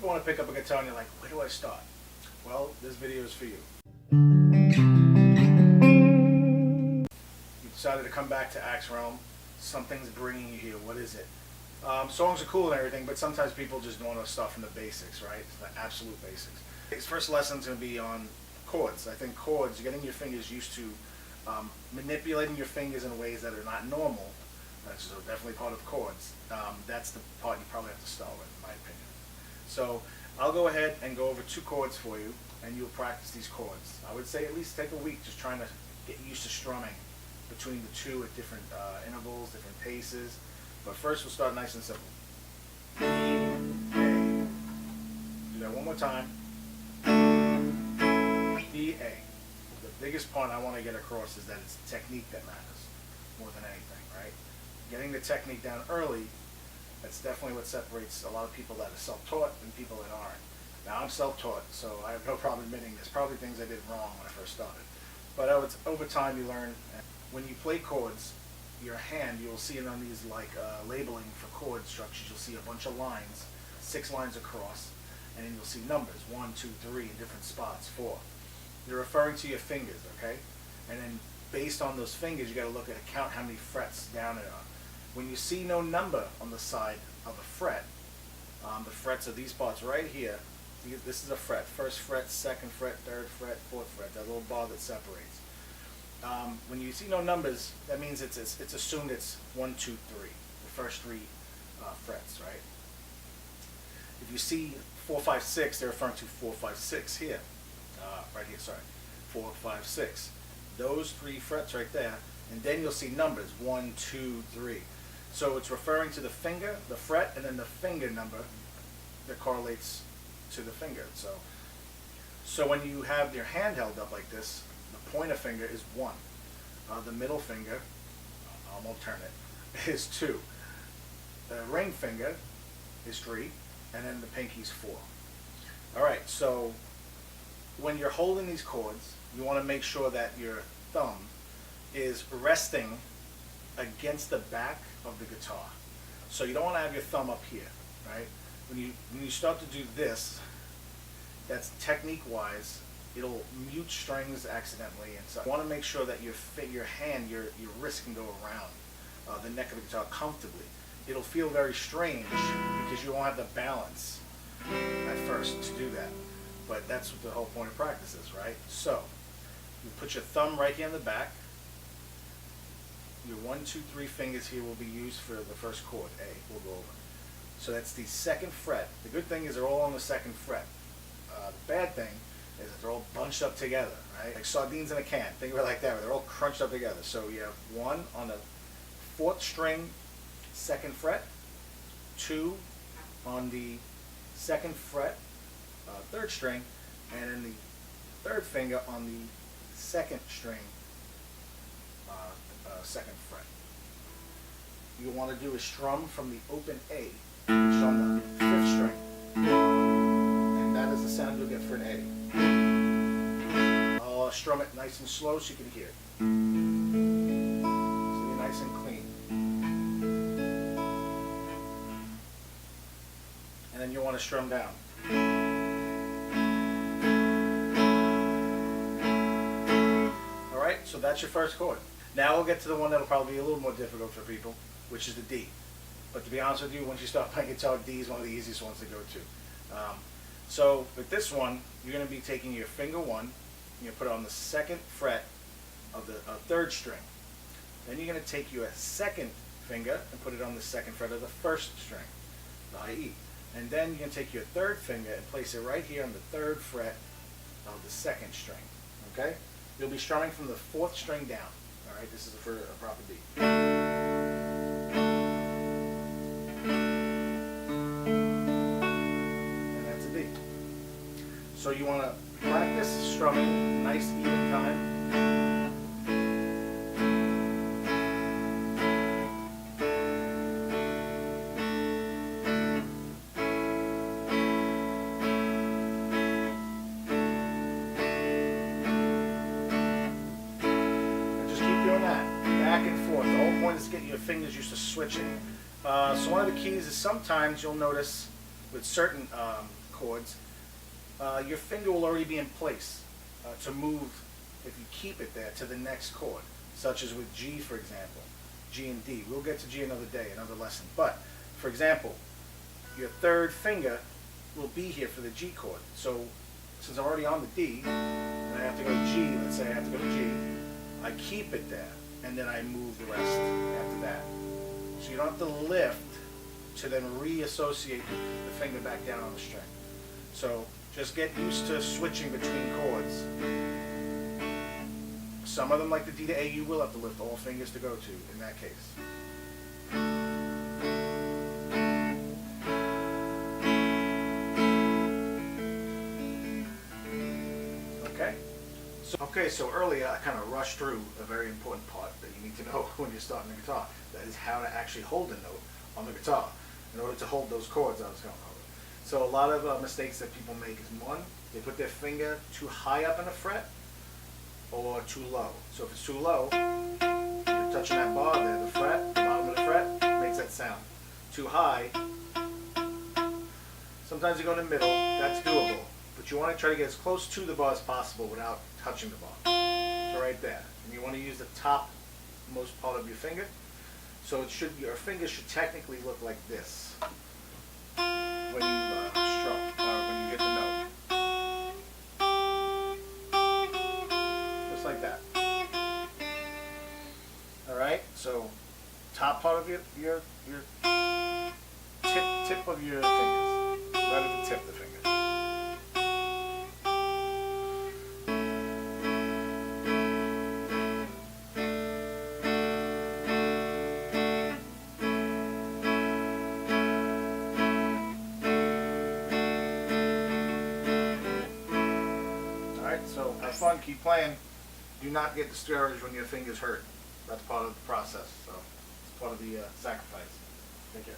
ever want to pick up a guitar and you're like, where do I start? Well, this video is for you. You decided to come back to Axe Realm. Something's bringing you here. What is it? Songs are cool and everything, but sometimes people just don't want to start from the basics, right? The absolute basics. His first lesson's going to be on chords. I think chords, getting your fingers used to manipulating your fingers in ways that are not normal. That's definitely part of chords. That's the part you probably have to start with, in my opinion. So I'll go ahead and go over 2 chords for you, and you'll practice these chords. I would say at least take a week just trying to get used to strumming between the 2 at different intervals, different paces. But first we'll start nice and simple. E, A. Do that one more time. D, A. The biggest part I want to get across is that it's the technique that matters more than anything, right? Getting the technique down early, that's definitely what separates a lot of people that are self-taught and people that aren't. Now, I'm self-taught, so I have no problem admitting there's probably things I did wrong when I first started. But over time you learn. When you play chords, your hand, you'll see it on these labeling for chord structures. You'll see a bunch of lines, 6 lines across, and then you'll see numbers, 1, 2, 3 in different spots, 4. You're referring to your fingers, okay? And then based on those fingers, you got to look at count how many frets down it are. When you see no number on the side of a fret, the frets are these parts right here. This is a fret, 1st fret, 2nd fret, 3rd fret, 4th fret, that little bar that separates. When you see no numbers, that means it's assumed it's 1, 2, 3, the first 3 frets, right? If you see 4, 5, 6, they're referring to 4, 5, 6 here, right here, sorry, 4, 5, 6. Those 3 frets right there, and then you'll see numbers, 1, 2, 3. So it's referring to the finger, the fret, and then the finger number that correlates to the finger. So when you have your hand held up like this, the pointer finger is 1. The middle finger, I'm going to turn it, is 2. The ring finger is 3, and then the pinky's 4. Alright, so when you're holding these chords, you want to make sure that your thumb is resting against the back of the guitar. So you don't want to have your thumb up here, right? When you start to do this, that's technique-wise, it'll mute strings accidentally, and so you want to make sure that your hand, your wrist can go around the neck of the guitar comfortably. It'll feel very strange because you won't have the balance at first to do that, but that's what the whole point of practice is, right? So you put your thumb right here in the back. Your 1, 2, 3 fingers here will be used for the first chord, A. We'll go over. So that's the 2nd fret. The good thing is they're all on the 2nd fret. The bad thing is that they're all bunched up together, right? Like sardines in a can. Think of it like that, where they're all crunched up together. So you have 1 on the 4th string, 2nd fret, 2 on the 2nd fret, 3rd string, and then the 3rd finger on the 2nd string, 2nd fret. You want to do a strum from the open A, which is on the 5th string, and that is the sound you'll get for an A. I'll strum it nice and slow so you can hear it. So you're nice and clean. And then you want to strum down. Alright, so that's your first chord. Now we'll get to the one that'll probably be a little more difficult for people, which is the D. But to be honest with you, once you start playing guitar, D is one of the easiest ones to go to. So with this one, you're going to be taking your finger 1, and you're going to put it on the 2nd fret of the 3rd string. Then you're going to take your 2nd finger and put it on the 2nd fret of the 1st string, the high E. And then you're going to take your 3rd finger and place it right here on the 3rd fret of the 2nd string. Okay? You'll be strumming from the 4th string down. Alright, this is for a proper D. And that's a D. So you want to practice strumming nice even time. Back and forth. The whole point is to get your fingers used to switching. So one of the keys is sometimes you'll notice with certain chords, your finger will already be in place to move, if you keep it there, to the next chord, such as with G, for example, G and D. We'll get to G another day, another lesson. But, for example, your third finger will be here for the G chord. So, since I'm already on the D, and I have to go to G, let's say I have to go to G, I keep it there, and then I move the rest after that. So you don't have to lift to then reassociate the finger back down on the string. So just get used to switching between chords. Some of them, like the D to A, you will have to lift all fingers to go to in that case. Okay, so earlier I kind of rushed through a very important part that you need to know when you're starting the guitar. That is how to actually hold a note on the guitar in order to hold those chords I was going over. So a lot of mistakes that people make is, one, they put their finger too high up in a fret or too low. So if it's too low, you're touching that bar there, the fret, the bottom of the fret, makes that sound. Too high, sometimes you go in the middle, that's doable. But you want to try to get as close to the bar as possible without touching the bar. So right there. And you want to use the top most part of your finger. So it should, your finger should technically look like this when you strum, or when you hit the note. Just like that. Alright, so top part of your tip of your fingers. Right at the tip of the finger. So have fun, keep playing. Do not get discouraged when your fingers hurt. That's part of the process. So it's part of the sacrifice. Take care.